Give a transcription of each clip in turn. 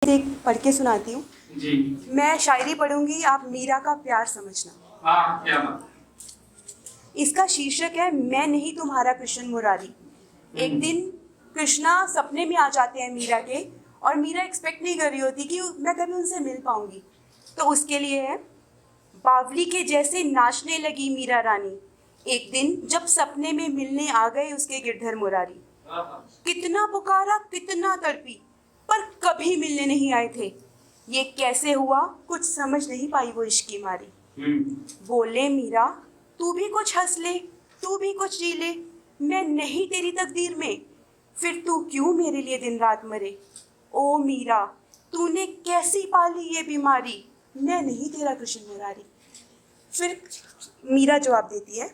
एक पढ़ के सुनाती हूँ। जी। मैं शायरी पढ़ूंगी, आप मीरा का प्यार समझना। हाँ, क्या बात। इसका शीर्षक है मैं नहीं तुम्हारा कृष्ण मुरारी। एक दिन कृष्णा सपने में आ जाते हैं मीरा के, और मीरा एक्सपेक्ट नहीं कर रही होती कि मैं कभी उनसे मिल पाऊंगी। तो उसके लिए है, बावली के जैसे नाचने लगी मीरा रानी, एक दिन जब सपने में मिलने आ गए उसके गिरधर मुरारी। कितना पुकारा कितना तड़पी, पर कभी मिलने नहीं आए थे। ये कैसे हुआ कुछ समझ नहीं पाई वो इश्क की मारी। बोले मीरा तू भी कुछ हंस ले, तू भी कुछ जी ले, मैं नहीं तेरी तकदीर में, फिर तू क्यों मेरे लिए दिन रात मरे। ओ मीरा तूने कैसी पाली ये बीमारी, मैं नहीं तेरा कृष्ण मुरारी। फिर मीरा जवाब देती है,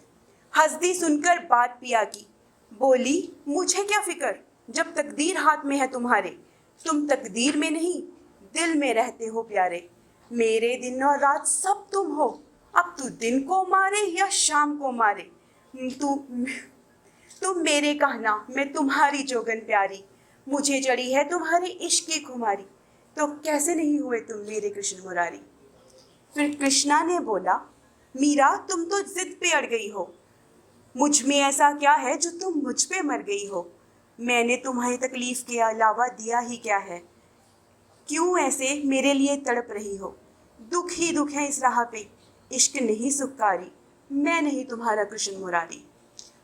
हंसदी सुनकर बात पिया की, बोली मुझे क्या फिक्र जब तकदीर हाथ में है तुम्हारे, तुम तकदीर में नहीं दिल में रहते हो प्यारे। मेरे दिन और रात सब तुम हो, अब तू दिन को मारे या शाम को मारे, तुम मेरे कहना मैं तुम्हारी जोगन प्यारी, मुझे जड़ी है तुम्हारे इश्क की खुमारी, तो कैसे नहीं हुए तुम मेरे कृष्ण मुरारी। फिर कृष्णा ने बोला, मीरा तुम तो जिद पे अड़ गई हो, मुझ में ऐसा क्या है जो तुम मुझ पे मर गई हो। मैंने तुम्हें तकलीफ के अलावा दिया ही क्या है, क्यों ऐसे मेरे लिए तड़प रही हो। दुख ही दुख है इस राह पे, इश्क नहीं सुखकारी, मैं नहीं तुम्हारा कृष्ण मुरारी।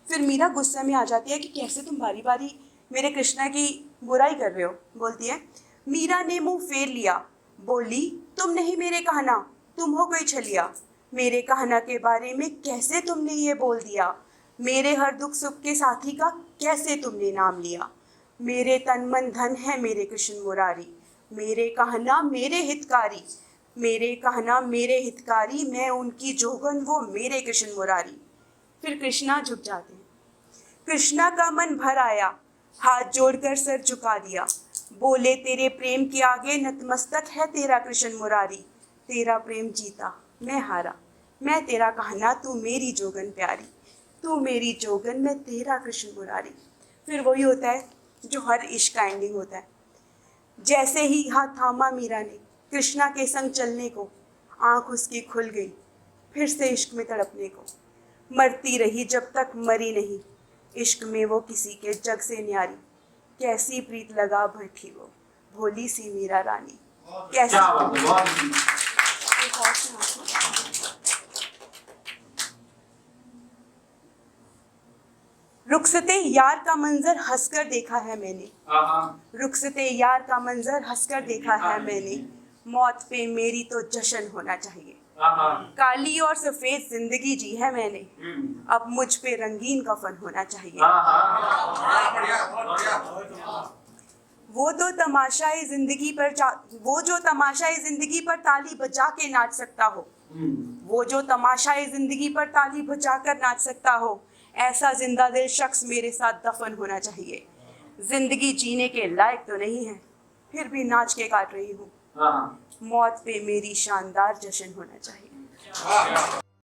फिर मीरा गुस्से में आ जाती है कि कैसे तुम बारी बारी मेरे कृष्णा की बुराई कर रहे हो। बोलती है, मीरा ने मुंह फेर लिया, बोली तुम नहीं मेरे कहना, तुम हो कोई छलिया। मेरे कहना के बारे में कैसे तुमने ये बोल दिया, मेरे हर दुख सुख के साथी का कैसे तुमने नाम लिया। मेरे तन मन धन है मेरे कृष्ण मुरारी, मेरे कहना मेरे हितकारी, मेरे कहना मेरे हितकारी, मैं उनकी जोगन वो मेरे कृष्ण मुरारी। फिर कृष्णा झुक जाते हैं। कृष्णा का मन भर आया, हाथ जोड़कर सर झुका दिया, बोले तेरे प्रेम के आगे नतमस्तक है तेरा कृष्ण मुरारी। तेरा प्रेम जीता मैं हारा, मैं तेरा कहना तू मेरी जोगन प्यारी, तू मेरी जोगन मैं तेरा कृष्ण मुरारी। फिर वही होता है जो हर इश्क का एंडिंग होता है। जैसे ही हाथ थामा मीरा ने कृष्णा के संग चलने को, आंख उसकी खुल गई फिर से इश्क में तड़पने को। मरती रही जब तक मरी नहीं, इश्क में वो किसी के जग से न्यारी, कैसी प्रीत लगा बैठी वो भोली सी मीरा रानी। कैसी रुखसते यार का मंजर हंसकर देखा है मैंने, रुखसते यार का मंजर हंसकर देखा है मैंने, मौत पे मेरी तो जश्न होना चाहिए। काली और सफेद जिंदगी जी है मैंने, अब मुझ पे रंगीन कफन होना चाहिए। वो जो तमाशाए जिंदगी पर ताली बजा के नाच सकता हो, वो जो तमाशाए जिंदगी पर ताली बजा कर नाच सकता हो, ऐसा जिंदा दिल शख्स मेरे साथ दफन होना चाहिए। जिंदगी जीने के लायक तो नहीं है, फिर भी नाच के काट रही हूँ, मौत पे मेरी शानदार जश्न होना चाहिए।